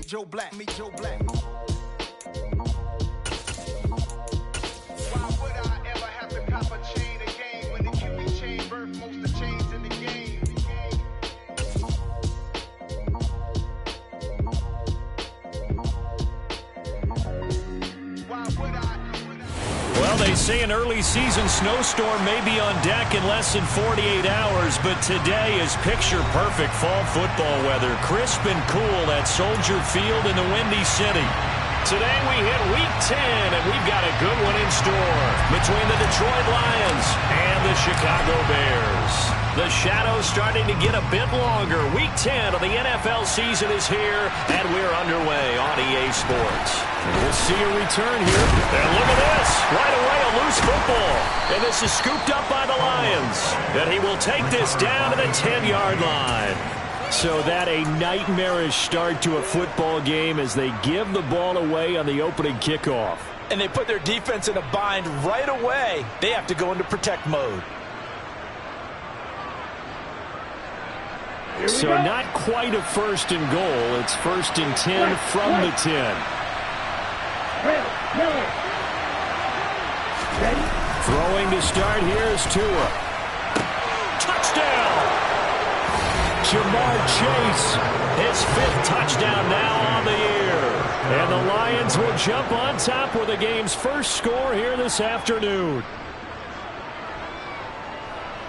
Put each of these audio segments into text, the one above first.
Joe Black. Why would I ever have to cop a chain again when the QB chain birthed most of the chains in the game? Why would I? Well, they say an early season snowstorm may be on deck in less than 48 hours, but today is picture-perfect fall football weather. Crisp and cool at Soldier Field in the Windy City. Today we hit Week 10, and we've got a good one in store between the Detroit Lions and the Chicago Bears. The shadow's starting to get a bit longer. Week 10 of the NFL season is here, and we're underway on EA Sports. We'll see a return here. And look at this. Right away, a loose football. And this is scooped up by the Lions. And he will take this down to the 10-yard line. So that a nightmarish start to a football game as they give the ball away on the opening kickoff. And they put their defense in a bind right away. They have to go into protect mode. So not quite a first and goal. It's first and 10 from the 10. Throwing to start here is Tua. Touchdown! Jamar Chase, his 5th touchdown now on the year. And the Lions will jump on top with the game's first score here this afternoon.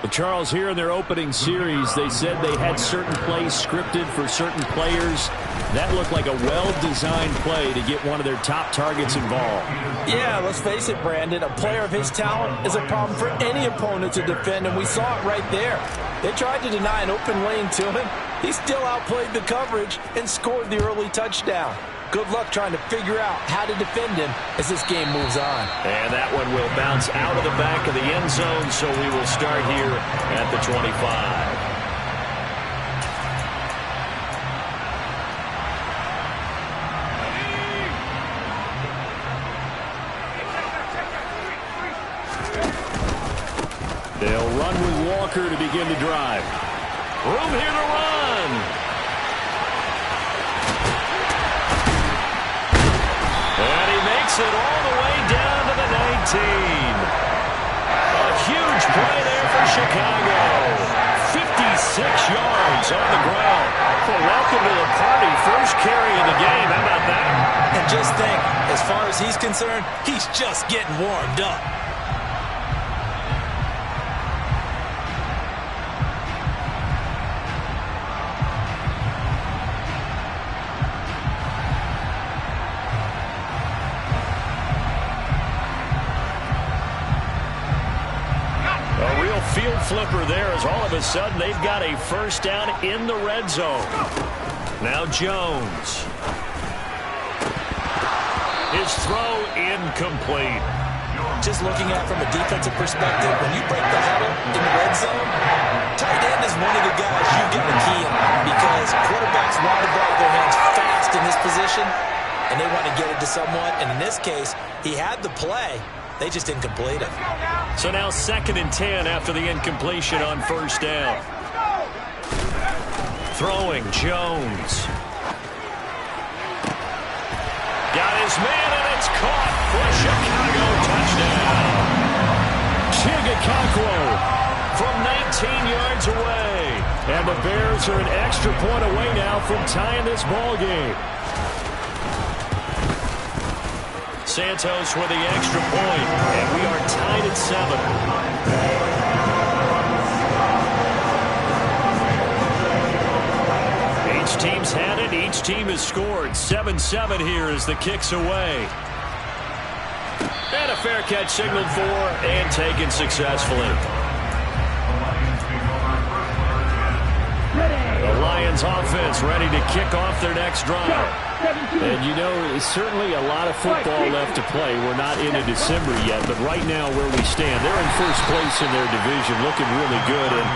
Well, Charles, here in their opening series, they said they had certain plays scripted for certain players. That looked like a well-designed play to get one of their top targets involved. Yeah, let's face it, Brandon. A player of his talent is a problem for any opponent to defend, and we saw it right there. They tried to deny an open lane to him. He still outplayed the coverage and scored the early touchdown. Good luck trying to figure out how to defend him as this game moves on. And that one will bounce out of the back of the end zone, so we will start here at the 25. They'll run with Walker to begin the drive. Room here to run. And he makes it all the way down to the 19. A huge play there for Chicago. 56 yards on the ground. Well, welcome to the party. First carry of the game. How about that? And just think, as far as he's concerned, he's just getting warmed up. Field flipper there as all of a sudden they've got a first down in the red zone. Now Jones. His throw incomplete. Just looking at it from a defensive perspective, when you break the huddle in the red zone, tight end is one of the guys you've got to key on because quarterbacks want the ball in their hands fast in this position, and they want to get it to someone. And in this case, he had the play. They just didn't complete it. So now 2nd and 10 after the incompletion on first down. Throwing, Jones. Got his man, and it's caught for a Chicago touchdown. Chigakakwo from 19 yards away. And the Bears are an extra point away now from tying this ball game. Santos with the extra point, and we are tied at 7. Each team's had it. Each team has scored. 7-7 here as the kick's away. And a fair catch signaled for and taken successfully. The Lions offense ready to kick off their next drive. And, you know, there's certainly a lot of football left to play. We're not into December yet, but right now where we stand, they're in first place in their division, looking really good. And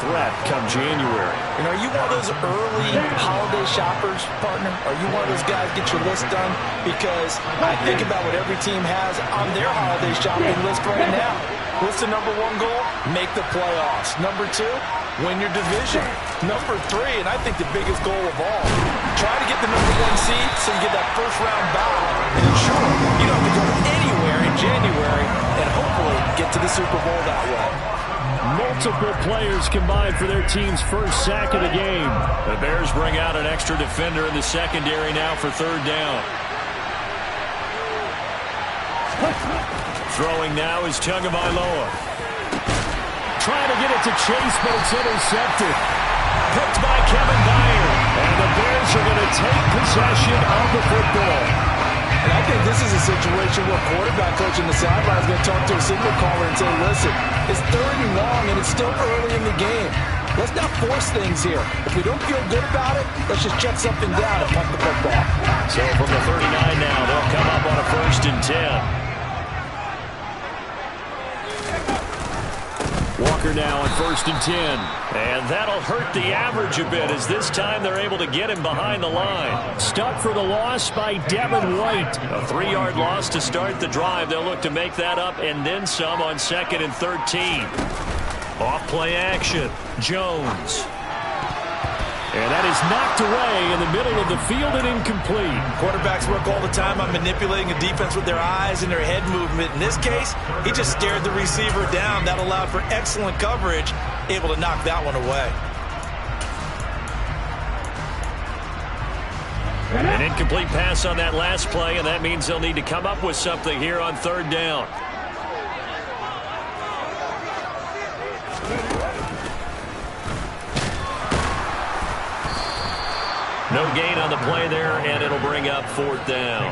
threat come January. And are you one of those early holiday shoppers, partner? Are you one of those guys get your list done? Because I think about what every team has on their holiday shopping list right now. What's the number one goal? Make the playoffs. Number two, win your division. Number three, and I think the biggest goal of all, try to get the number one seed so you get that first round bye. And ensure you don't have to go anywhere in January and hopefully get to the Super Bowl that way. Multiple players combined for their team's first sack of the game. The Bears bring out an extra defender in the secondary now for third down. Throwing now is Tagovailoa. Trying to get it to Chase, but it's intercepted. Picked by Kevin Byard. And the Bears are going to take possession of the football. And I think this is a situation where quarterback coach in the sideline is going to talk to a signal caller and say, listen, it's 3rd and long and it's still early in the game. Let's not force things here. If we don't feel good about it, let's just check something down and punt the football. So from the 39 now, they'll come up on a 1st and 10. Walker now on 1st and 10. And that'll hurt the average a bit as this time they're able to get him behind the line. Stuck for the loss by Devin White. A 3-yard loss to start the drive. They'll look to make that up and then some on 2nd and 13. Off play action. Jones. And that is knocked away in the middle of the field and incomplete. Quarterbacks work all the time on manipulating a defense with their eyes and their head movement. In this case, he just stared the receiver down. That allowed for excellent coverage, able to knock that one away. An incomplete pass on that last play, and that means they'll need to come up with something here on 3rd down. No gain on the play there, and it'll bring up 4th down.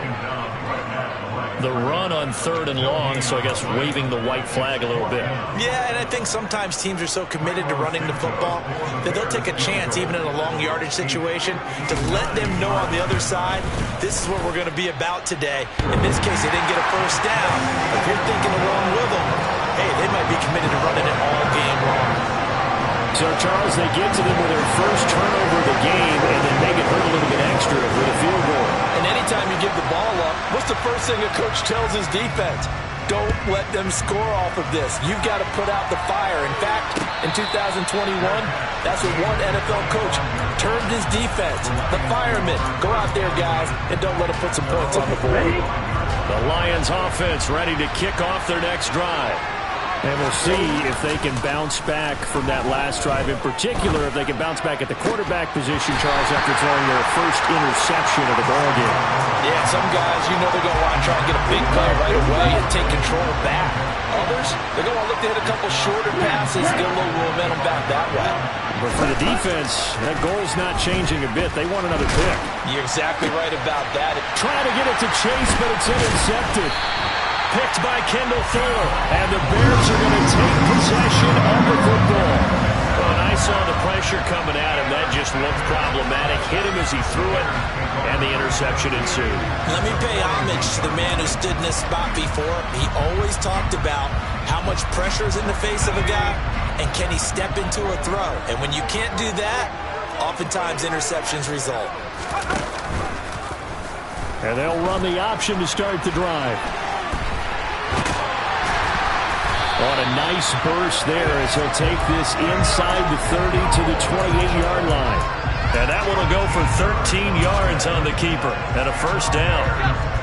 The run on 3rd and long, so I guess waving the white flag a little bit. Yeah, and I think sometimes teams are so committed to running the football that they'll take a chance, even in a long yardage situation, to let them know on the other side, this is what we're going to be about today. In this case, they didn't get a first down. If you're thinking along with them, hey, they might be committed to running it all game long. So, Charles, they get to them with their first turnover of the game and then make it hurt a little bit extra with a field goal. And anytime you give the ball up, what's the first thing a coach tells his defense? Don't let them score off of this. You've got to put out the fire. In fact, in 2021, that's what one NFL coach termed his defense. The firemen. Go out there, guys, and don't let them put some points on the board. The Lions offense ready to kick off their next drive. And we'll see if they can bounce back from that last drive. In particular, if they can bounce back at the quarterback position, Charles, after throwing their first interception of the ball game. Yeah, some guys, you know they're going to want to try and get a big play right away and take control back. Others, they're going to look to hit a couple shorter passes, get a little momentum back that way. But for the defense, that goal's not changing a bit. They want another pick. You're exactly right about that. Trying to get it to Chase, but it's intercepted. Picked by Kendall Fuller, and the Bears are going to take possession of the football. Well, and I saw the pressure coming at him. That just looked problematic. Hit him as he threw it, and the interception ensued. Let me pay homage to the man who stood in this spot before. He always talked about how much pressure is in the face of a guy, and can he step into a throw. And when you can't do that, oftentimes interceptions result. And they'll run the option to start the drive. On a nice burst there as he'll take this inside the 30 to the 28-yard line. And that one will go for 13 yards on the keeper and a first down.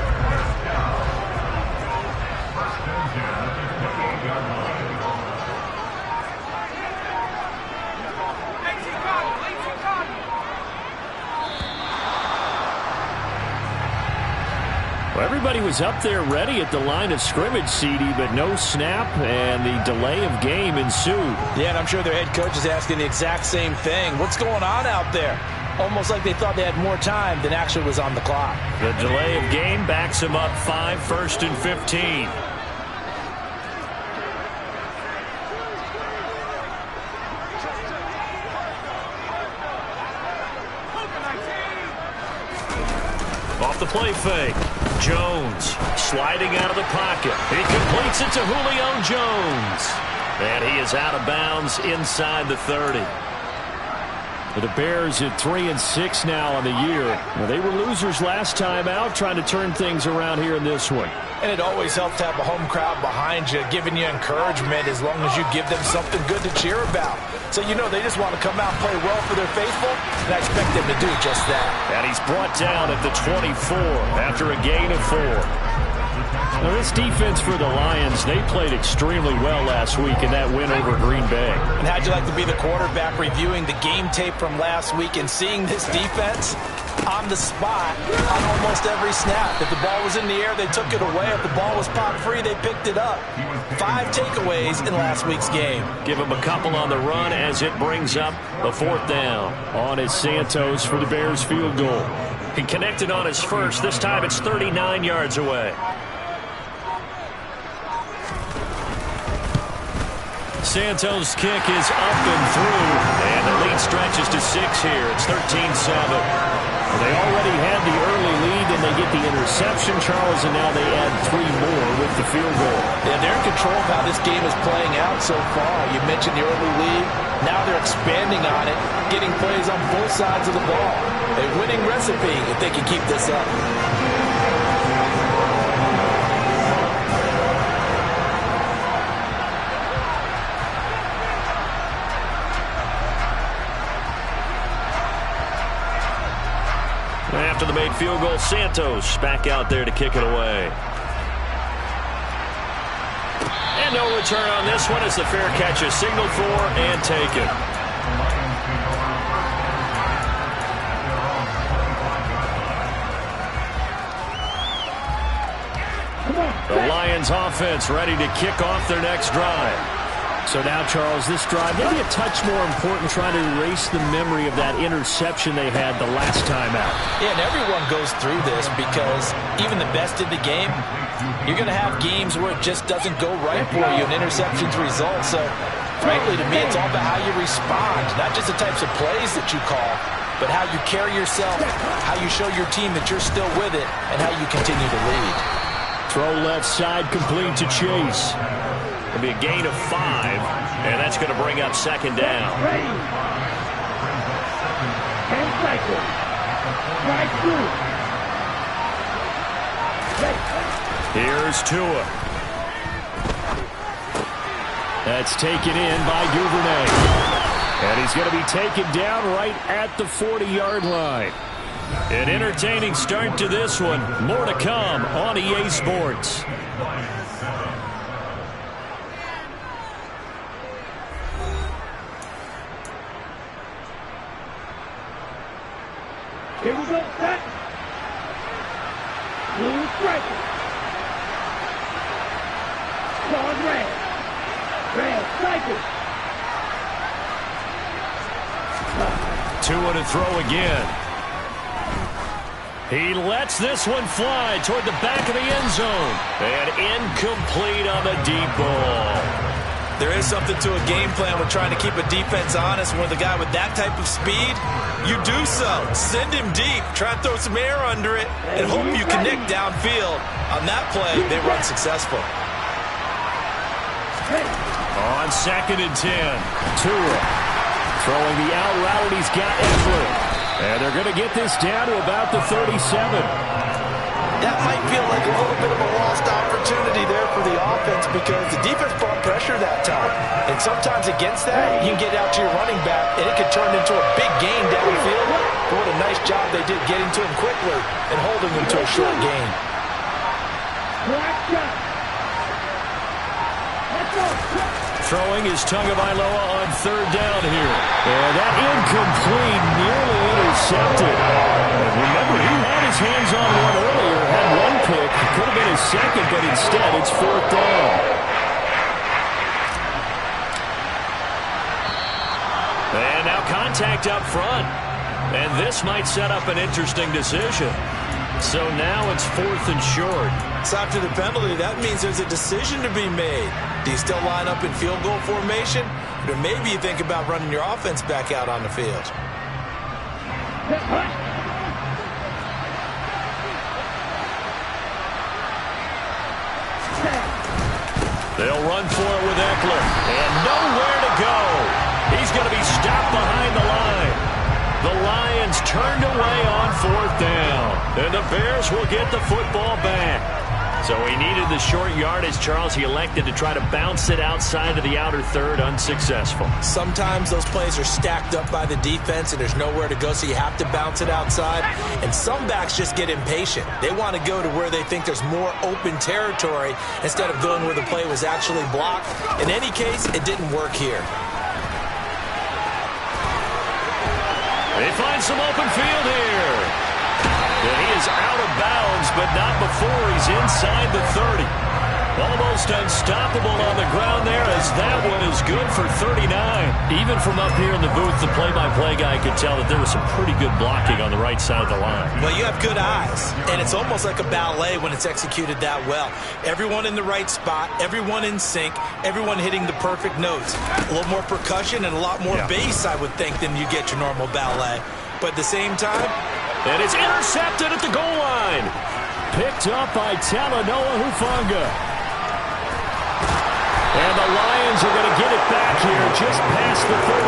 Well, everybody was up there ready at the line of scrimmage, CD, but no snap, and the delay of game ensued. Yeah, and I'm sure their head coach is asking the exact same thing. What's going on out there? Almost like they thought they had more time than actually was on the clock. The delay of game backs them up 5, 1st and 15. Off the play fake. Jones sliding out of the pocket. He completes it to Julio Jones. And he is out of bounds inside the 30. The Bears at 3-6 now on the year. Well, they were losers last time out, trying to turn things around here in this one. And it always helps to have a home crowd behind you, giving you encouragement as long as you give them something good to cheer about. So you know they just want to come out and play well for their faithful, and I expect them to do just that. And he's brought down at the 24 after a gain of 4. Now, this defense for the Lions, they played extremely well last week in that win over Green Bay. And how'd you like to be the quarterback reviewing the game tape from last week and seeing this defense on the spot on almost every snap? If the ball was in the air, they took it away. If the ball was popped free, they picked it up. 5 takeaways in last week's game. Give him a couple on the run as it brings up the 4th down. On is Santos for the Bears field goal. He connected on his first. This time it's 39 yards away. Santos' kick is up and through, and the lead stretches to 6 here. It's 13-7. They already had the early lead, and they get the interception, Charles, and now they add 3 more with the field goal. Yeah, they're in control of how this game is playing out so far. You mentioned the early lead. Now they're expanding on it, getting plays on both sides of the ball. A winning recipe if they can keep this up. After the made field goal, Santos back out there to kick it away. And no return on this one as the fair catch is signaled for and taken. The Lions offense ready to kick off their next drive. So now, Charles, this drive maybe a touch more important, trying to erase the memory of that interception they had the last time out. Yeah, and everyone goes through this because even the best in the game, you're going to have games where it just doesn't go right for you and interceptions result. So, frankly, to me, it's all about how you respond, not just the types of plays that you call, but how you carry yourself, how you show your team that you're still with it, and how you continue to lead. Throw left side complete to Chase. It'll be a gain of 5, and that's going to bring up 2nd down. Here's Tua. That's taken in by Duvernay. And he's going to be taken down right at the 40-yard line. An entertaining start to this one. More to come on EA Sports. Here we go, set. Blue striker. Squad red. Red striker. Tua to throw again. He lets this one fly toward the back of the end zone. And incomplete on the deep ball. There is something to a game plan with trying to keep a defense honest. When with a guy with that type of speed, you do so. Send him deep. Try and throw some air under it and hope you connect downfield. On that play, they run successful. On 2nd and 10, Tua throwing the out route. He's got Eckler. And they're going to get this down to about the 37. That might feel like a little bit of a lost opportunity there for the offense because the defense brought pressure that time. And sometimes against that, you can get out to your running back, and it could turn into a big gain downfield. But what a nice job they did getting to him quickly and holding him to a short gain. Throwing is Tagovailoa on 3rd down here. And that incomplete, nearly intercepted. And remember, he had his hands on one earlier, had one pick. It could have been his second, but instead it's 4th down. And now contact up front. And this might set up an interesting decision. So now it's 4th and short. So after the penalty, that means there's a decision to be made. Do you still line up in field goal formation? Or maybe you think about running your offense back out on the field. They'll run for it with Eckler. And nowhere to go. He's going to be stopped behind the line. The Lions turned away on 4th down. And the Bears will get the football back. So he needed the short yardage, Charles. He elected to try to bounce it outside of the outer third, unsuccessful. Sometimes those plays are stacked up by the defense and there's nowhere to go, so you have to bounce it outside. And some backs just get impatient. They want to go to where they think there's more open territory instead of going where the play was actually blocked. In any case, it didn't work here. They find some open field here. And he is out of bounds, but not before he's inside the 30. Almost unstoppable on the ground there, as that one is good for 39. Even from up here in the booth, the play-by-play guy could tell that there was some pretty good blocking on the right side of the line. Well, you have good eyes, and it's almost like a ballet when it's executed that well. Everyone in the right spot, everyone in sync, everyone hitting the perfect notes. A little more percussion and a lot more bass, I would think, than you get your normal ballet. But at the same time, and it's intercepted at the goal line. Picked up by Talanoa Hufanga. And the Lions are going to get it back here just past the 35.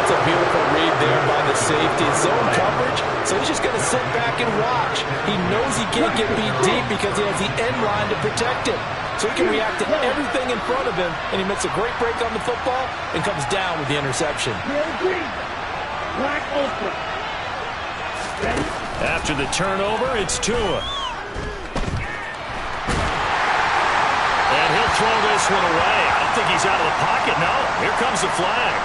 That's a beautiful read there by the safety. Zone coverage, so he's just going to sit back and watch. He knows he can't get beat deep because he has the end line to protect him. So he can react to everything in front of him, and he makes a great break on the football and comes down with the interception. Black Ultra. After the turnover, it's Tua. And he'll throw this one away. I don't think he's out of the pocket. No, here comes the flag.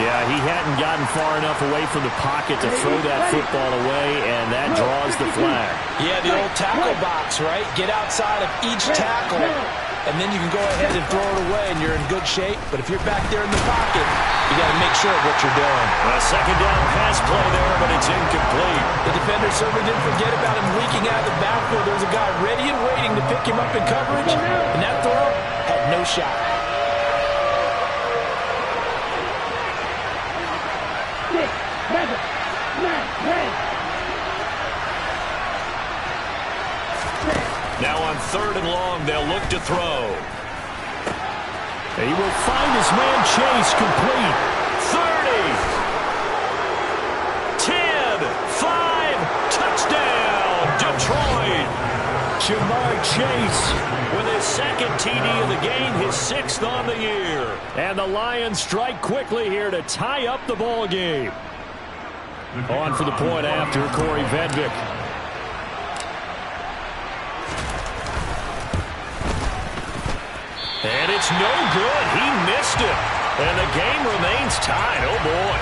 Yeah, he hadn't gotten far enough away from the pocket to throw that football away, and that draws the flag. Yeah, the old tackle box, right? Get outside of each tackle, and then you can go ahead and throw it away, and you're in good shape. But if you're back there in the pocket, you got to make sure of what you're doing. A second down pass play there, but it's incomplete. The defender certainly didn't forget about him leaking out of the backfield. There was a guy ready and waiting to pick him up in coverage, and that throw had no shot. Now on 3rd and long, they'll look to throw. He will find his man Chase complete. 30. 10. 5. Touchdown, Detroit. Jamar Chase with his 2nd TD of the game, his 6th on the year. And the Lions strike quickly here to tie up the ball game. On for the point after, Corey Vedvik. And it's no good. He missed it. And the game remains tied. Oh, boy.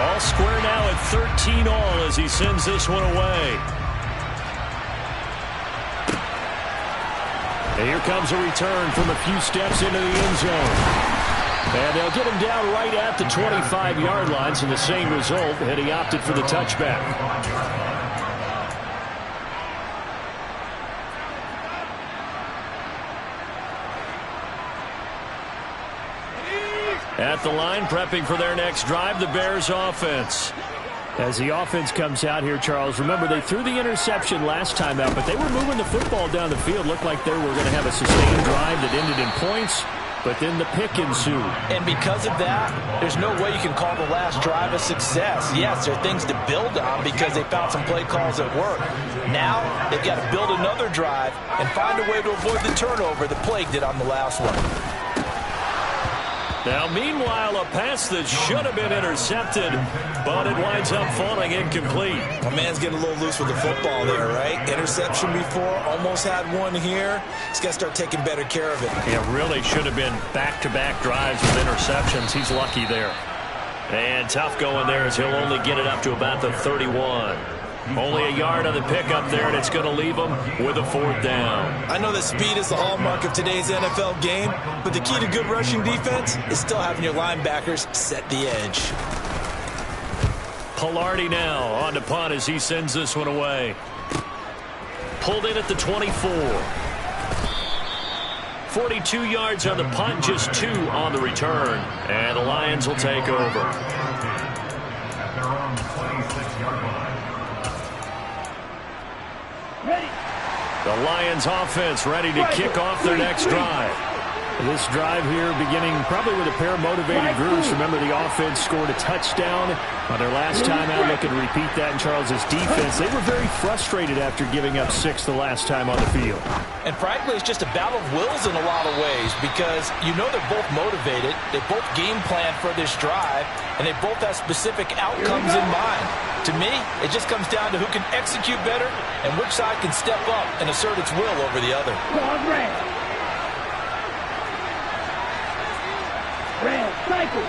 All square now at 13 all as he sends this one away. And here comes a return from a few steps into the end zone. And they'll get him down right at the 25-yard line, so the same result, and he opted for the touchback. At the line, prepping for their next drive, the Bears offense. As the offense comes out here, Charles, remember they threw the interception last time out, but they were moving the football down the field. Looked like they were going to have a sustained drive that ended in points, but then the pick ensued. And because of that, there's no way you can call the last drive a success. Yes, there are things to build on because they found some play calls that work. Now, they've got to build another drive and find a way to avoid the turnover that plagued it on the last one. Now, meanwhile, a pass that should have been intercepted, but it winds up falling incomplete. My man's getting a little loose with the football there, right? Interception before, almost had one here. He's got to start taking better care of it. Yeah, really should have been back-to-back drives with interceptions. He's lucky there. And tough going there as he'll only get it up to about the 31. Only a yard on the pickup there, and it's going to leave him with a 4th down. I know that speed is the hallmark of today's NFL game, but the key to good rushing defense is still having your linebackers set the edge. Pilardi now on to punt as he sends this one away. Pulled in at the 24. 42 yards on the punt, just 2 on the return. And the Lions will take over. The Lions offense ready to kick off their next drive. This drive here beginning probably with a pair of motivated groups. Remember, the offense scored a touchdown on their last time out. Looking to repeat that in Charles's defense. They were very frustrated after giving up 6 the last time on the field. And frankly, it's just a battle of wills in a lot of ways because you know they're both motivated. They both game plan for this drive, and they both have specific outcomes in mind. To me, it just comes down to who can execute better and which side can step up and assert its will over the other. Red, cycle.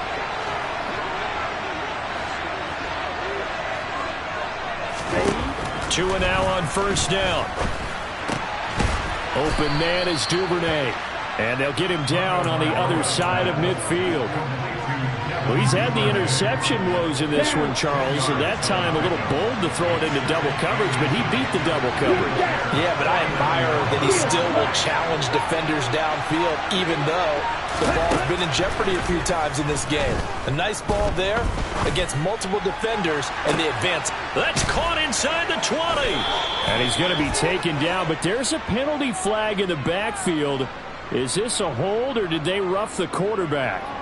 2 and now on first down. Open man is Duvernay. And they'll get him down on the other side of midfield. Well, he's had the interception woes in this one, Charles, and that time a little bold to throw it into double coverage, but he beat the double coverage. Yeah, but I admire that he still will challenge defenders downfield, even though the ball's been in jeopardy a few times in this game. A nice ball there against multiple defenders, and they advance. That's caught inside the 20. And he's going to be taken down, but there's a penalty flag in the backfield. Is this a hold, or did they rough the quarterback?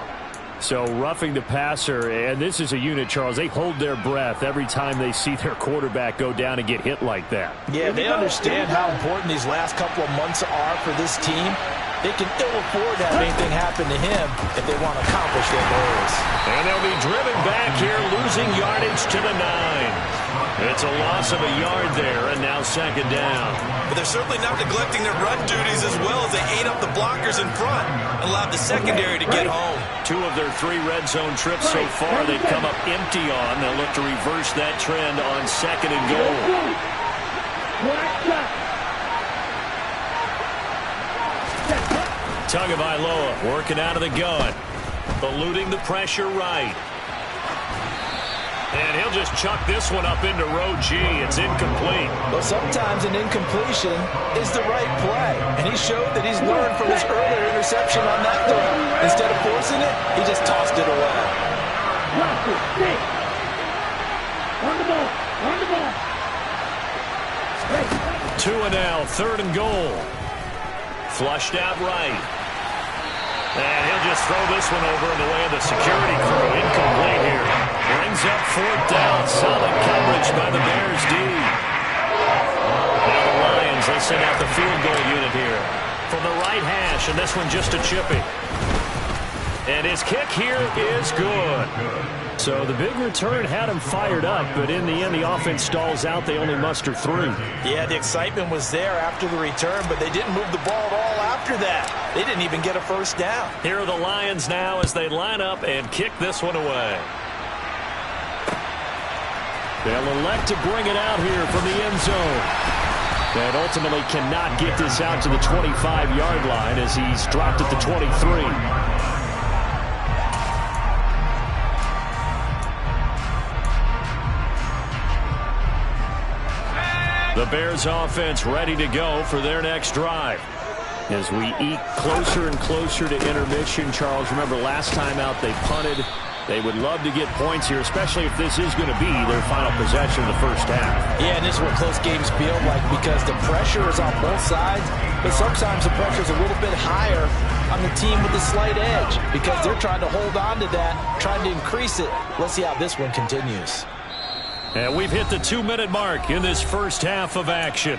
So roughing the passer, and this is a unit, Charles. They hold their breath every time they see their quarterback go down and get hit like that. Yeah, they understand how important these last couple of months are for this team. They can ill afford to have anything happen to him if they want to accomplish their goals. And they'll be driven back here, losing yardage to the 9. It's a loss of a yard there, and now second down. But they're certainly not neglecting their run duties as well as they ate up the blockers in front and allowed the secondary to get home. 2 of their 3 red zone trips so far they've come up empty on. They'll look to reverse that trend on second and goal. Tagovailoa working out of the gun. Eluding the pressure right. And he'll just chuck this one up into row G. It's incomplete. Well, sometimes an incompletion is the right play. And he showed that he's learned from his earlier interception on that throw. Instead of forcing it, he just tossed it away. On the ball. On the ball. 2 and now, third and goal. Flushed out right. And he'll just throw this one over in the way of the security crew. Incomplete here. Brings up 4th down. Solid coverage by the Bears D. Now the Lions, they send out the field goal unit here. From the right hash, and this one just a chippy. And his kick here is good. So the big return had him fired up, but in the end, the offense stalls out. They only muster 3. Yeah, the excitement was there after the return, but they didn't move the ball at all after that. They didn't even get a first down. Here are the Lions now as they line up and kick this one away. They'll elect to bring it out here from the end zone. And ultimately cannot get this out to the 25-yard line as he's dropped at the 23. The Bears offense ready to go for their next drive. As we eke closer and closer to intermission, Charles, remember last time out they punted. They would love to get points here, especially if this is going to be their final possession of the first half. Yeah, and this is what close games feel like because the pressure is on both sides, but sometimes the pressure is a little bit higher on the team with the slight edge because they're trying to hold on to that, trying to increase it. Let's see how this one continues. And we've hit the 2-minute mark in this first half of action.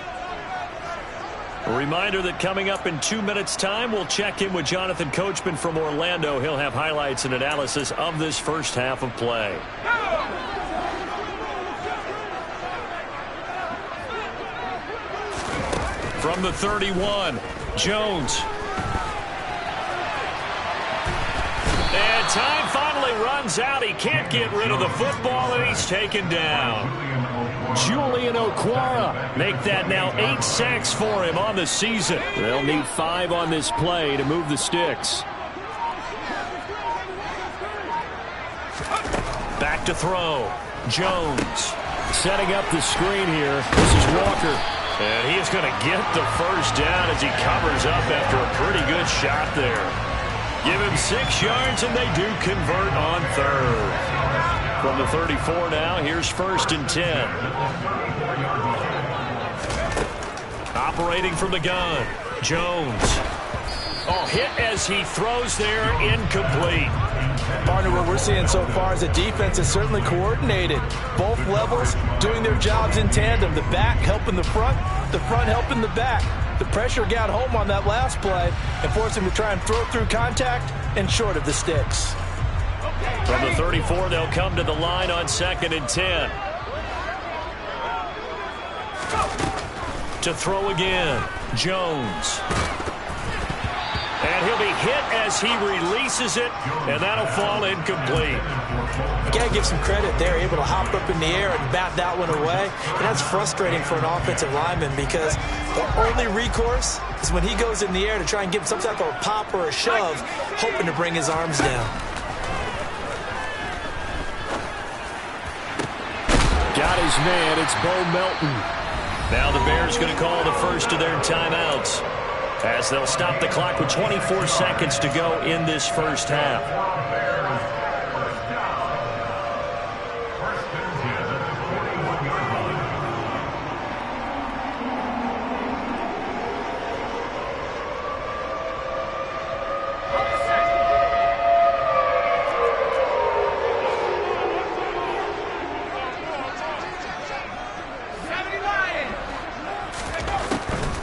A reminder that coming up in 2 minutes' time, we'll check in with Jonathan Coachman from Orlando. He'll have highlights and analysis of this first half of play. From the 31, Jones. And time finally runs out. He can't get rid of the football, and he's taken down. Julian Okwara make that now 8 sacks for him on the season. They'll need 5 on this play to move the sticks. Back to throw. Jones setting up the screen here. This is Walker. And he is going to get the first down as he covers up after a pretty good shot there. Give him 6 yards, and they do convert on third. From the 34 now, here's 1st and 10. operating from the gun. Jones. Oh, hit as he throws there, incomplete. Partner, what we're seeing so far is the defense is certainly coordinated. Both levels doing their jobs in tandem. The back helping the front helping the back. The pressure got home on that last play and forced him to try and throw through contact and short of the sticks. From the 34, they'll come to the line on 2nd and 10. To throw again, Jones. And he'll be hit as he releases it, and that'll fall incomplete. You got to give some credit there, able to hop up in the air and bat that one away. And that's frustrating for an offensive lineman because the only recourse is when he goes in the air to try and give some type of a pop or a shove, hoping to bring his arms down. Got his man. It's Bo Melton. Now the Bears going to call the first of their timeouts as they'll stop the clock with 24 seconds to go in this first half.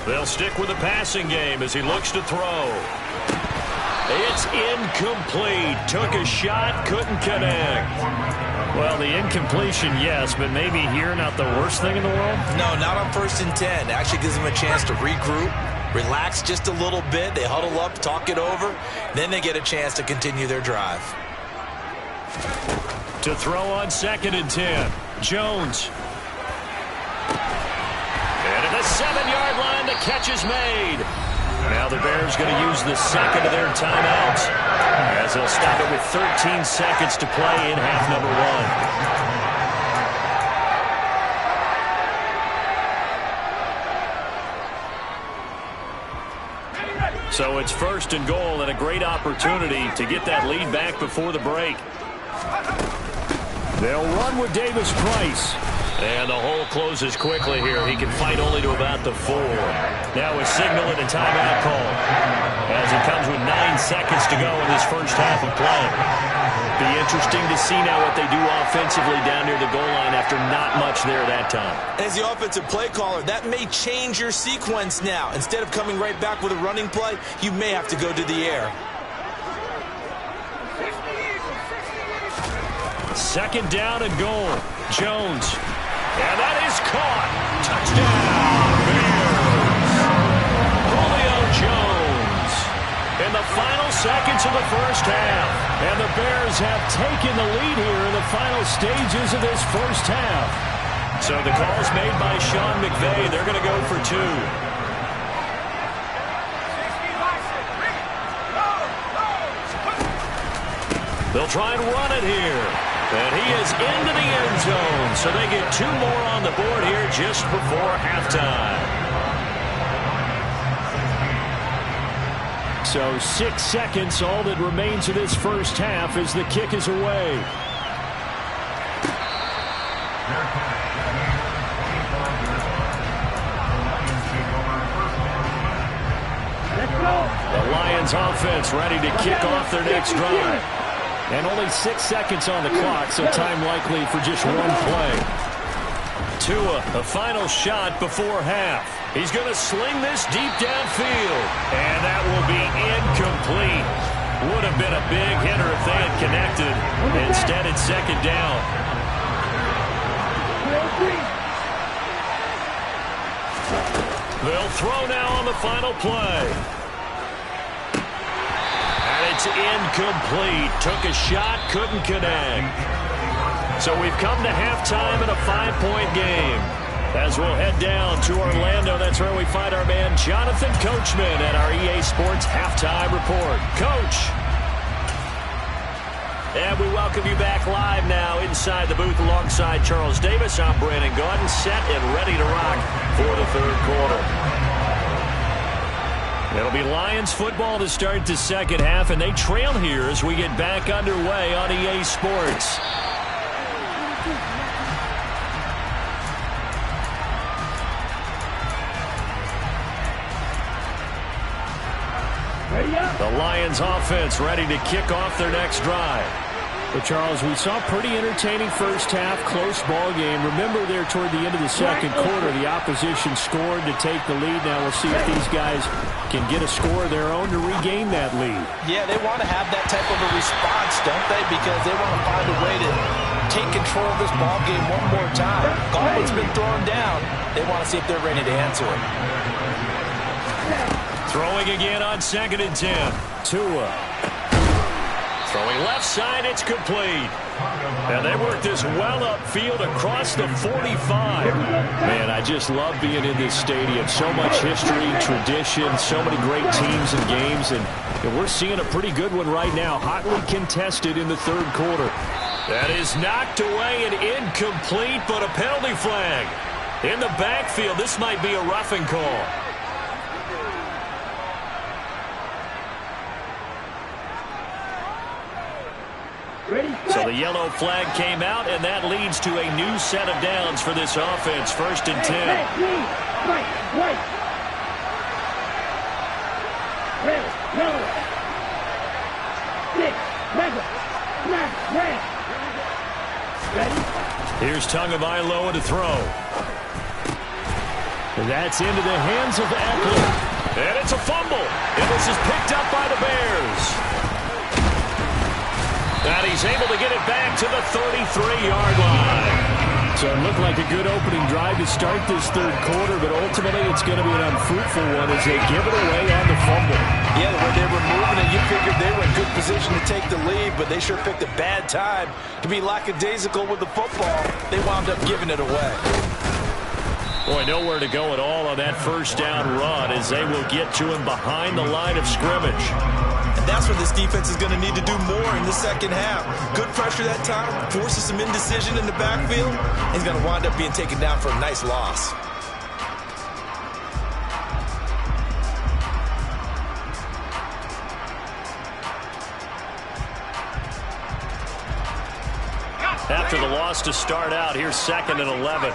They'll stick with the passing game as he looks to throw. It's incomplete. Took a shot, couldn't connect. Well, the incompletion, yes, but maybe here not the worst thing in the world? No, not on 1st and 10. Actually gives them a chance to regroup, relax just a little bit. They huddle up, talk it over. Then they get a chance to continue their drive. To throw on 2nd and 10. Jones. And at the 7-yard line, the catch is made. Now the Bears going to use the second of their timeouts as they'll stop it with 13 seconds to play in half number 1. So it's 1st and goal and a great opportunity to get that lead back before the break. They'll run with Davis Price. And the hole closes quickly here. He can fight only to about the 4. Now a signal and a timeout call as it comes with 9 seconds to go in this first half of play. Be interesting to see now what they do offensively down near the goal line after not much there that time. As the offensive play caller, that may change your sequence now. Instead of coming right back with a running play, you may have to go to the air. 2nd down and goal. Jones. And that is caught. Touchdown, Bears. Julio Jones in the final seconds of the first half. And the Bears have taken the lead here in the final stages of this first half. So the call's made by Sean McVay. They're going to go for 2. They'll try and run it here. And he is into the end zone. So they get 2 more on the board here just before halftime. So 6 seconds, all that remains of this first half as the kick is away. Let's go. The Lions offense ready to kick off their next drive. And only 6 seconds on the clock, so time likely for just 1 play. Tua, a final shot before half. He's going to sling this deep downfield. And that will be incomplete. Would have been a big hitter if they had connected. Instead, it's 2nd down. They'll throw now on the final play. It's incomplete. Took a shot, couldn't connect. So we've come to halftime in a 5-point game. As we'll head down to Orlando, that's where we find our man Jonathan Coachman at our EA Sports Halftime Report. Coach. And we welcome you back live now inside the booth alongside Charles Davis. I'm Brandon Gaudin, set and ready to rock for the 3rd quarter. It'll be Lions football to start the second half, and they trail here as we get back underway on EA Sports. The Lions offense ready to kick off their next drive. But, Charles, we saw pretty entertaining first half, close ball game. Remember there toward the end of the second quarter, the opposition scored to take the lead. Now we'll see if these guys can get a score of their own to regain that lead. Yeah, they want to have that type of a response, don't they? Because they want to find a way to take control of this ball game one more time. Gauntlet's been thrown down. They want to see if they're ready to answer it. Throwing again on 2nd and 10. Tua. Throwing left side, it's complete. And they work this well upfield across the 45. Man, I just love being in this stadium. So much history, tradition, so many great teams and games. And we're seeing a pretty good one right now. Hotly contested in the third quarter. That is knocked away and incomplete, but a penalty flag. In the backfield, this might be a roughing call. So the yellow flag came out, and that leads to a new set of downs for this offense. 1st and 10. Here's Tagovailoa to throw. And that's into the hands of Eckler. And it's a fumble. And this is picked up by the Bears. And he's able to get it back to the 33-yard line. So it looked like a good opening drive to start this third quarter, but ultimately it's going to be an unfruitful one as they give it away on the fumble. Yeah, the way they were moving it, you figured they were in good position to take the lead, but they sure picked a bad time to be lackadaisical with the football. They wound up giving it away. Boy, nowhere to go at all on that first down run as they will get to him behind the line of scrimmage. And that's where this defense is going to need to do more in the second half. Good pressure that time, forces some indecision in the backfield. He's going to wind up being taken down for a nice loss. After the loss to start out, here's 2nd and 11.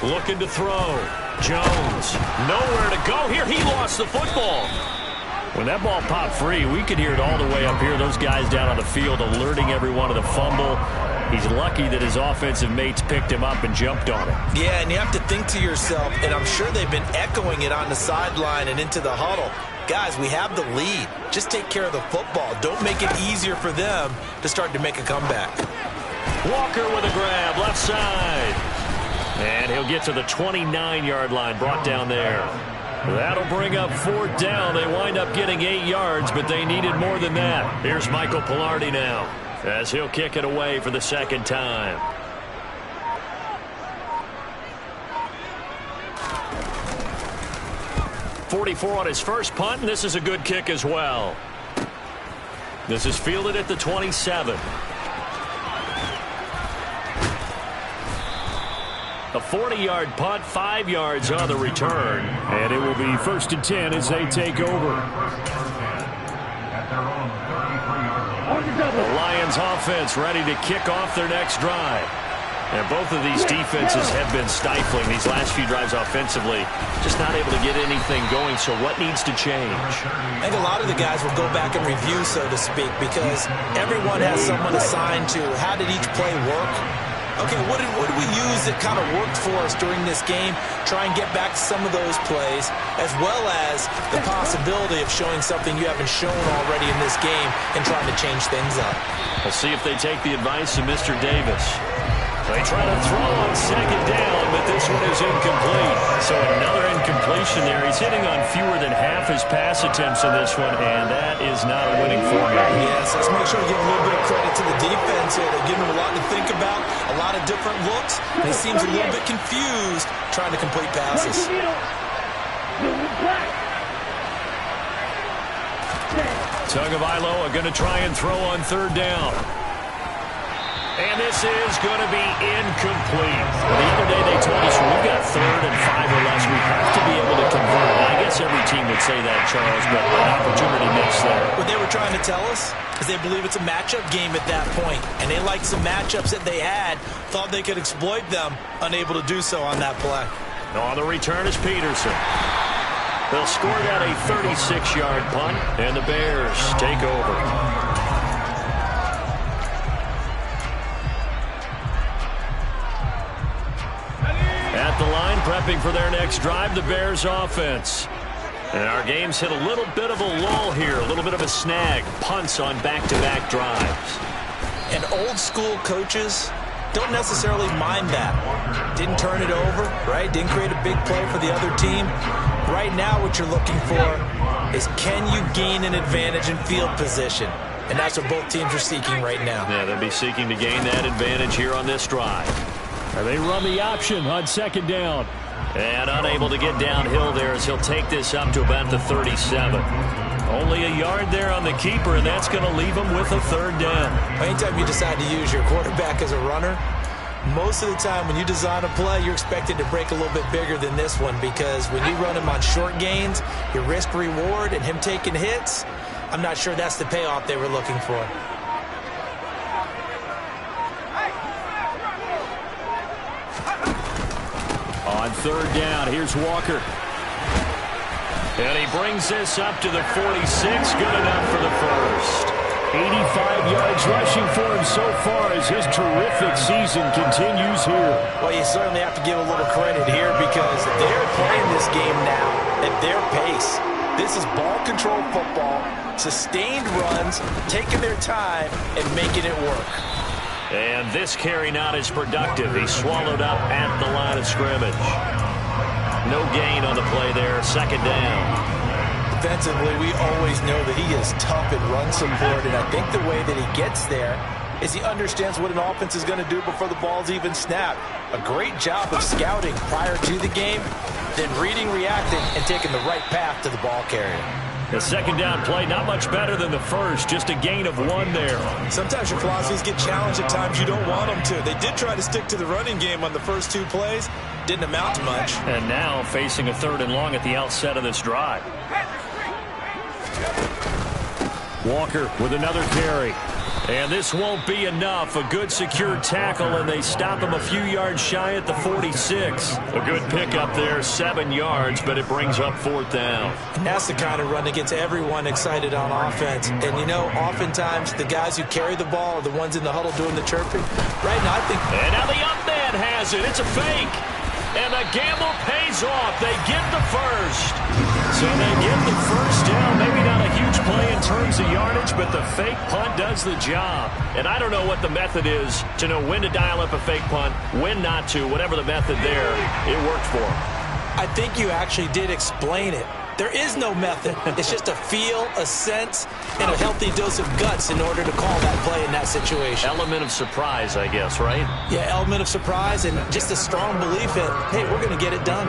Looking to throw. Jones, nowhere to go here. He lost the football. When that ball popped free, we could hear it all the way up here. Those guys down on the field alerting everyone of the fumble. He's lucky that his offensive mates picked him up and jumped on it. Yeah, and you have to think to yourself, and I'm sure they've been echoing it on the sideline and into the huddle. Guys, we have the lead. Just take care of the football. Don't make it easier for them to start to make a comeback. Walker with a grab, left side. And he'll get to the 29-yard line, brought down there. That'll bring up 4th down. They wind up getting 8 yards, but they needed more than that. Here's Michael Pilardi now, as he'll kick it away for the second time. .44 on his first punt, and this is a good kick as well. This is fielded at the 27. A 40-yard punt, 5 yards on the return. And it will be 1st and 10 as they take over. The Lions offense ready to kick off their next drive. And both of these defenses have been stifling these last few drives offensively. Just not able to get anything going, so what needs to change? I think a lot of the guys will go back and review, so to speak, because everyone has someone assigned to how did each play work. Okay, what did we use that kind of worked for us during this game? Try and get back to some of those plays, as well as the possibility of showing something you haven't shown already in this game and trying to change things up. We'll see if they take the advice of Mr. Davis. They try to throw on 2nd down, but this one is incomplete. So another incompletion there. He's hitting on fewer than half his pass attempts in this one, and that is not a winning formula. Yes, let's make sure we give a little bit of credit to the defense here. They're giving him a lot to think about, a lot of different looks, and he seems a little bit confused trying to complete passes. Tagovailoa going to try and throw on 3rd down. And this is going to be incomplete. The other day they told us when we've got 3rd and 5 or less, we have to be able to convert. And I guess every team would say that, Charles, but an opportunity missed there. What they were trying to tell us is they believe it's a matchup game at that point, and they liked some matchups that they had, thought they could exploit them, unable to do so on that play. On the return is Peterson. They'll score that a 36-yard punt, and the Bears take over. At the line, prepping for their next drive, the Bears offense. And our game's hit a little bit of a lull here, a little bit of a snag. Punts on back-to-back drives. And old-school coaches don't necessarily mind that. Didn't turn it over, right? Didn't create a big play for the other team. Right now what you're looking for is, can you gain an advantage in field position? And that's what both teams are seeking right now. Yeah, they'll be seeking to gain that advantage here on this drive. And they run the option on second down. And unable to get downhill there as he'll take this up to about the 37. Only a yard there on the keeper, and that's going to leave him with a third down. Anytime you decide to use your quarterback as a runner, most of the time when you design a play, you're expected to break a little bit bigger than this one, because when you run him on short gains, your risk-reward and him taking hits, I'm not sure that's the payoff they were looking for. On third down, here's Walker. And he brings this up to the 46. Good enough for the first. 85 yards rushing for him so far as his terrific season continues here. Well, you certainly have to give a little credit here, because they're playing this game now at their pace. This is ball control football, sustained runs, taking their time and making it work. And this carry not as productive. He's swallowed up at the line of scrimmage. No gain on the play there. Second down. Defensively, we always know that he is tough in run support, and I think the way that he gets there is he understands what an offense is going to do before the ball's even snapped. A great job of scouting prior to the game, then reading, reacting, and taking the right path to the ball carrier. The second down play, not much better than the first, just a gain of one there. Sometimes your philosophies get challenged at times you don't want them to. They did try to stick to the running game on the first two plays. Didn't amount to much. And now facing a third and long at the outset of this drive. Walker with another carry. And this won't be enough. A good secured tackle, and they stop him a few yards shy at the 46. A good pickup there, 7 yards, but it brings up fourth down. And that's the kind of run that gets everyone excited on offense. And, you know, oftentimes the guys who carry the ball are the ones in the huddle doing the chirping. Right now, I think... And now the up man has it. It's a fake. And the gamble pays off. They get the first. So they get the first down. Maybe not a huge play in terms of yardage, but the fake punt does the job. And I don't know what the method is to know when to dial up a fake punt, when not to. Whatever the method there, it worked for them. I think you actually did explain it. There is no method. It's just a feel, a sense, and a healthy dose of guts in order to call that play in that situation. Element of surprise, I guess, right? Yeah, element of surprise and just a strong belief in, hey, we're going to get it done.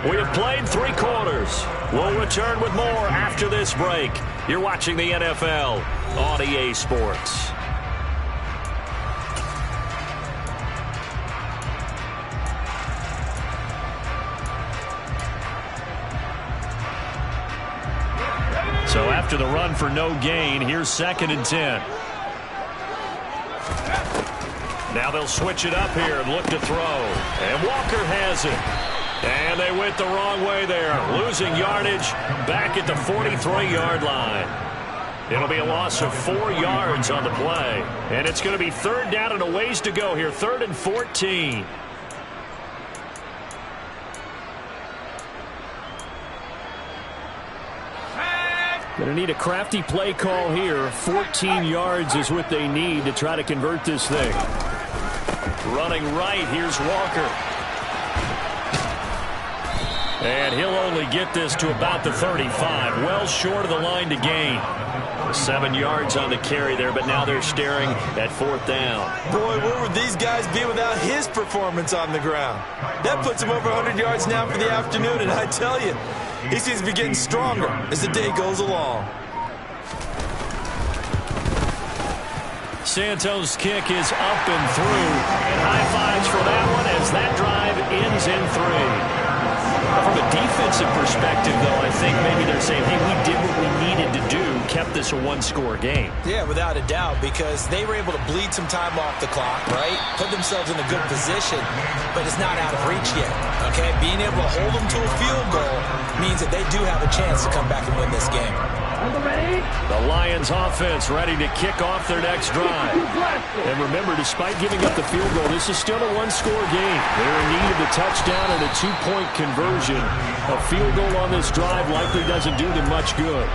We have played 3 quarters. We'll return with more after this break. You're watching the NFL on EA Sports. So after the run for no gain, here's 2nd and 10. Now they'll switch it up here and look to throw. And Walker has it. And they went the wrong way there. Losing yardage back at the 43-yard line. It'll be a loss of 4 yards on the play. And it's going to be third down and a ways to go here. 3rd and 14. Going to need a crafty play call here. 14 yards is what they need to try to convert this thing. Running right, here's Walker. And he'll only get this to about the 35. Well short of the line to gain. 7 yards on the carry there, but now they're staring at 4th down. Boy, where would these guys be without his performance on the ground? That puts him over 100 yards now for the afternoon, and I tell you, he seems to be getting stronger as the day goes along. Santos' kick is up and through. And high fives for that one as that drive ends in 3. From a defensive perspective, though, I think maybe they're saying, hey, we did what we needed to do. kept this a one-score game. Yeah, without a doubt, because they were able to bleed some time off the clock, right? Put themselves in a good position, but it's not out of reach yet, okay? Being able to hold them to a field goal means that they do have a chance to come back and win this game. The Lions offense ready to kick off their next drive. And remember, despite giving up the field goal, this is still a one-score game. They're in need of a touchdown and a two-point conversion. A field goal on this drive likely doesn't do them much good.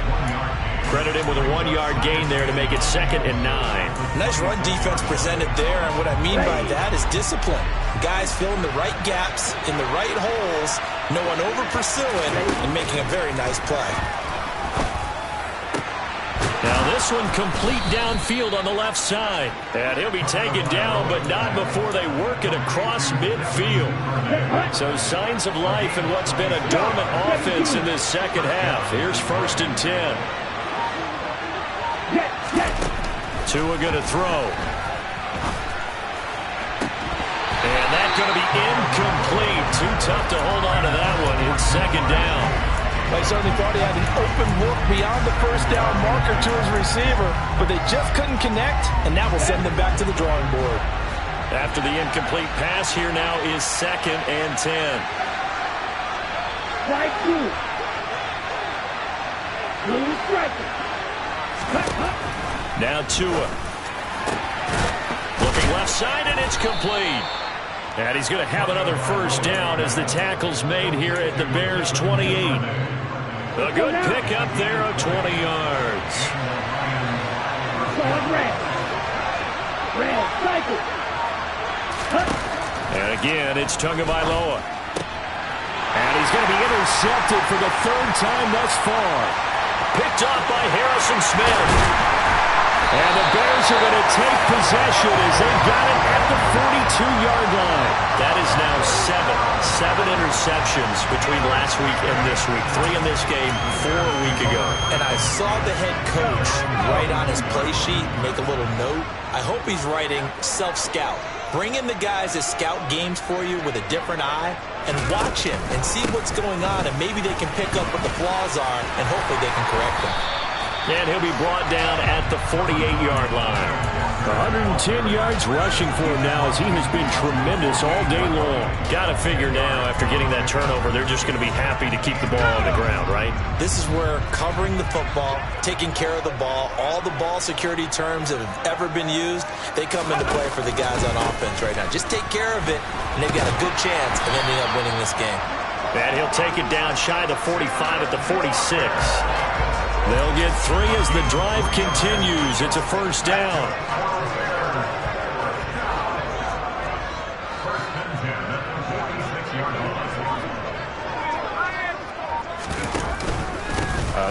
Credit him with a 1-yard gain there to make it 2nd and 9. Nice run defense presented there, and what I mean by that is discipline. Guys filling the right gaps in the right holes, no one over-pursuing, and making a very nice play. Now this one complete downfield on the left side. And he'll be taken down, but not before they work it across midfield. So signs of life in what's been a dormant offense in this second half. Here's 1st and 10. Tua going to throw. And that's going to be incomplete. Too tough to hold on to that one. It's 2nd down. They certainly thought he had an open look beyond the first down marker to his receiver, but they just couldn't connect, and that will send them back to the drawing board. After the incomplete pass, here now is 2nd and 10. Strike 2. Blue striker. Now Tua. Looking left side, and it's complete. And he's going to have another 1st down as the tackle's made here at the Bears' 28. A good pickup there of 20 yards. Red cycle. And again, it's Tagovailoa. And he's going to be intercepted for the 3rd time thus far. Picked off by Harrison Smith. And the Bears are going to take possession as they got it at the 42-yard line. That is now 7 interceptions between last week and this week. 3 in this game, 4 a week ago. And I saw the head coach write on his play sheet, make a little note. I hope he's writing self-scout. Bring in the guys that scout games for you with a different eye and watch him and see what's going on, and maybe they can pick up what the flaws are, and hopefully they can correct them. And he'll be brought down at the 48-yard line. 110 yards rushing for him now as he has been tremendous all day long. Got to figure now after getting that turnover, they're just going to be happy to keep the ball on the ground, right? This is where covering the football, taking care of the ball, all the ball security terms that have ever been used, they come into play for the guys on offense right now. Just take care of it, and they've got a good chance of ending up winning this game. And he'll take it down shy of the 45 at the 46. They'll get 3 as the drive continues. It's a 1st down.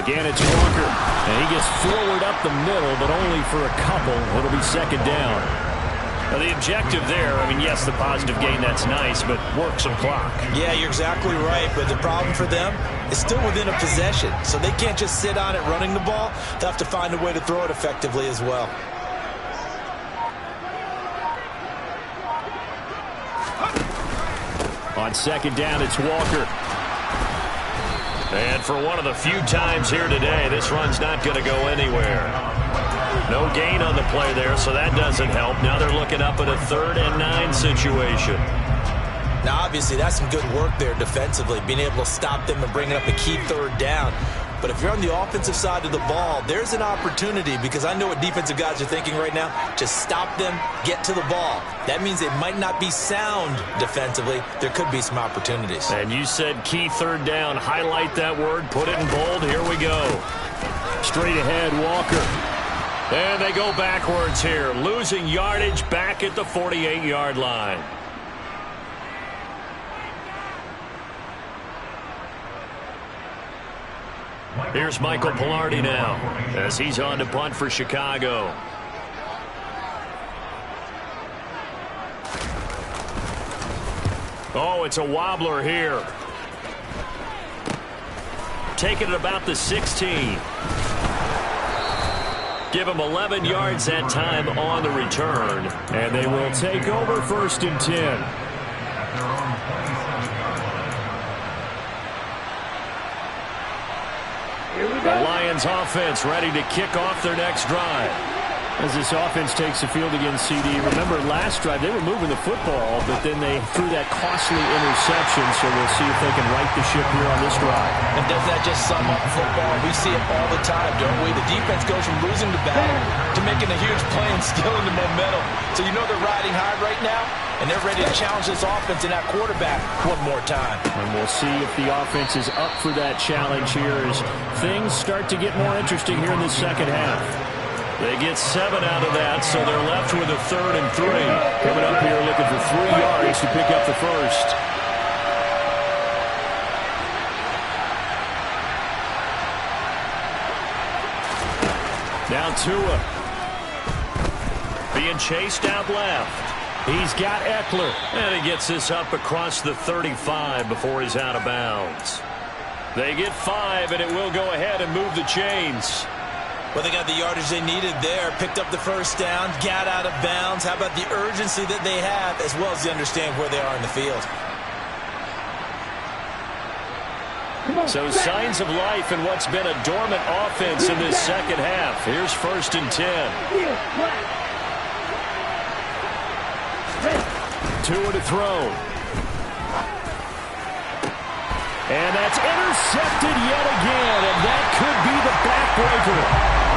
Again, it's Walker. And he gets forward up the middle, but only for a couple. It'll be 2nd down. Now, the objective there, I mean, yes, the positive gain, that's nice, but work some clock. Yeah, you're exactly right, but the problem for them is still within a possession, so they can't just sit on it running the ball. They'll have to find a way to throw it effectively as well. On 2nd down, it's Walker. And for one of the few times here today, this run's not going to go anywhere. No gain on the play there, so that doesn't help. Now they're looking up at a 3rd and 9 situation. Now, obviously, that's some good work there defensively, being able to stop them and bring up a key 3rd down. But if you're on the offensive side of the ball, there's an opportunity, because I know what defensive guys are thinking right now. Just stop them, get to the ball. That means they might not be sound defensively. There could be some opportunities. And you said key 3rd down. Highlight that word, put it in bold. Here we go. Straight ahead, Walker. And they go backwards here, losing yardage back at the 48-yard line. Here's Michael Pilardi now as he's on to punt for Chicago. Oh, it's a wobbler here. Take it at about the 16. Give him 11 yards that time on the return. And they will take over 1st and 10. The Lions Lions offense ready to kick off their next drive. As this offense takes the field against CD, remember last drive they were moving the football, but then they threw that costly interception, so we'll see if they can right the ship here on this drive. And does that just sum up football? We see it all the time, don't we? The defense goes from losing the battle to making a huge play and stealing the momentum. So you know they're riding hard right now, and they're ready to challenge this offense and that quarterback one more time. And we'll see if the offense is up for that challenge here as things start to get more interesting here in the second half. They get 7 out of that, so they're left with a 3rd and 3. Coming up here looking for 3 yards to pick up the first. Now Tua. Being chased out left. He's got Eckler. And he gets this up across the 35 before he's out of bounds. They get 5, and it will go ahead and move the chains. Well, they got the yardage they needed there, picked up the first down, got out of bounds. How about the urgency that they have, as well as they understand where they are in the field? So signs of life in what's been a dormant offense in this second half. Here's 1st and 10. Tua to throw. And that's intercepted yet again, and that could be the backbreaker.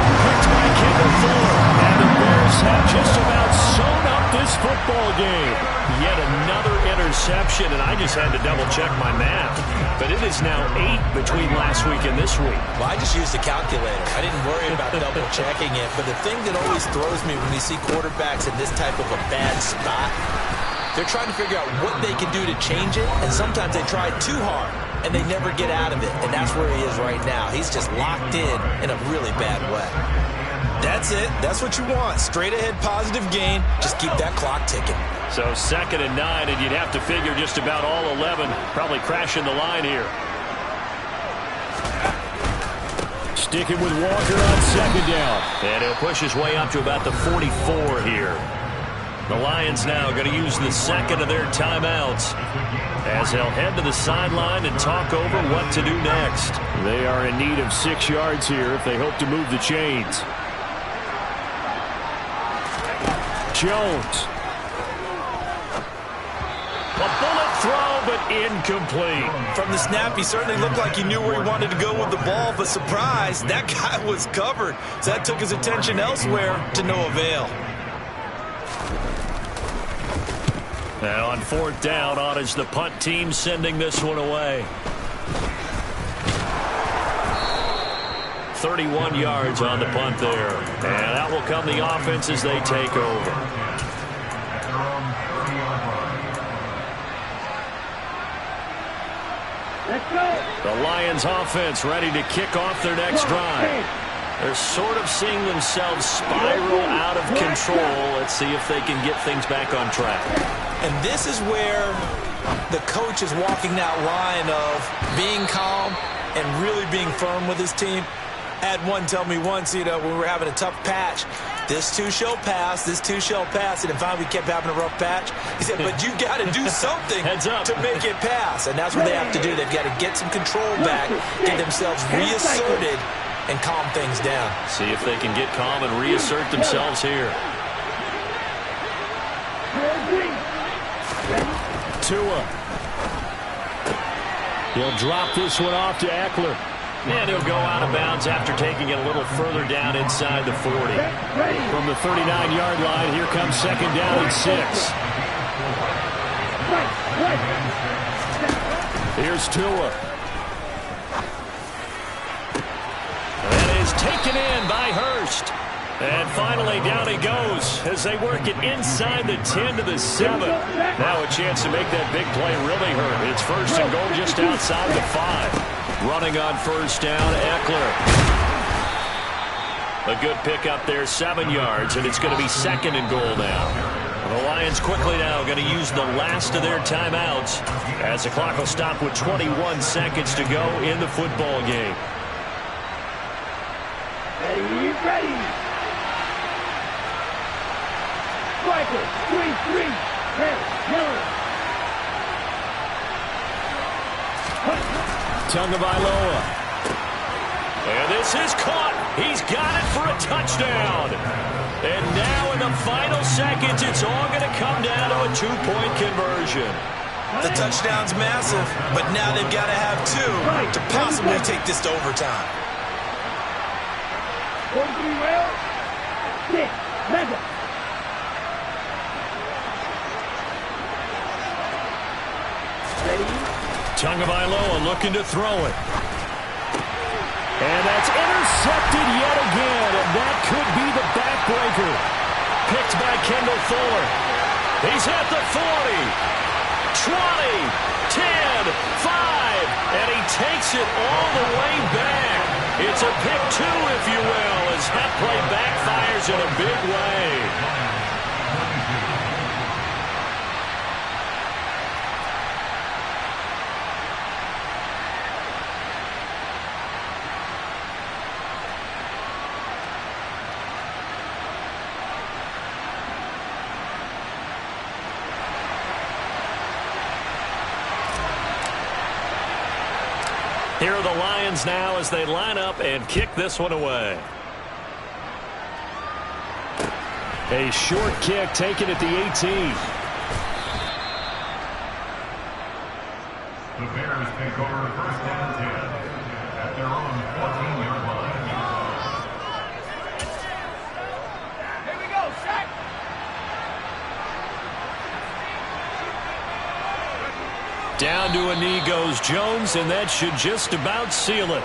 Picked by Kendall Fuller. And the Bears have just about sewn up this football game. Yet another interception, and I just had to double-check my math. But it is now 8 between last week and this week. Well, I just used a calculator. I didn't worry about double-checking it. But the thing that always throws me when we see quarterbacks in this type of a bad spot, they're trying to figure out what they can do to change it, and sometimes they try too hard. And they never get out of it, and that's where he is right now. He's just locked in a really bad way. That's it. That's what you want. Straight ahead positive gain. Just keep that clock ticking. So 2nd and 9, and you'd have to figure just about all 11 probably crashing the line here. Sticking with Walker on 2nd down. And he'll push his way up to about the 44 here. The Lions now going to use the 2nd of their timeouts as they'll head to the sideline and talk over what to do next. They are in need of 6 yards here if they hope to move the chains. Jones. A bullet throw, but incomplete. From the snap, he certainly looked like he knew where he wanted to go with the ball, but surprise, that guy was covered. So that took his attention elsewhere to no avail. Now on 4th down, on is the punt team sending this one away. 31 yards on the punt there. And out will come the offense as they take over. The Lions offense ready to kick off their next drive. They're sort of seeing themselves spiral out of control. Let's see if they can get things back on track. And this is where the coach is walking that line of being calm and really being firm with his team. I had one tell me once, when we were having a tough patch, this too shall pass, this too shall pass. And finally we kept having a rough patch. He said, but you got to do something to make it pass. And that's what they have to do. They've got to get some control back, get themselves reasserted, and calm things down. See if they can get calm and reassert themselves here. Tua. He'll drop this one off to Eckler. And he'll go out of bounds after taking it a little further down inside the 40. From the 39-yard line, here comes 2nd down and 6. Here's Tua. And is taken in by Hurst. And finally, down he goes as they work it inside the 10 to the 7. Now a chance to make that big play really hurt. It's 1st and goal just outside the 5. Running on 1st down, Eckler. A good pickup there, 7 yards, and it's going to be 2nd and goal now. The Lions quickly now going to use the last of their timeouts as the clock will stop with 21 seconds to go in the football game. Ready. Striker, 3-3. Miller. Tagovailoa. And this is caught. He's got it for a touchdown. And now in the final seconds, it's all going to come down to a 2-point conversion. The touchdown's massive, but now they've got to have 2 to possibly take this to overtime. 43 well. 6. Madden. Tagovailoa looking to throw it. And that's intercepted yet again, and that could be the backbreaker. Picked by Kendall Fuller. He's at the 40, 20, 10, 5, and he takes it all the way back. It's a pick 2, if you will, as that play backfires in a big way. Here are the Lions now as they line up and kick this one away. A short kick taken at the 18. The Bears take over first and 10 at their own 14-yard line. Here we go, set. Down to a knee goes Jones, and that should just about seal it.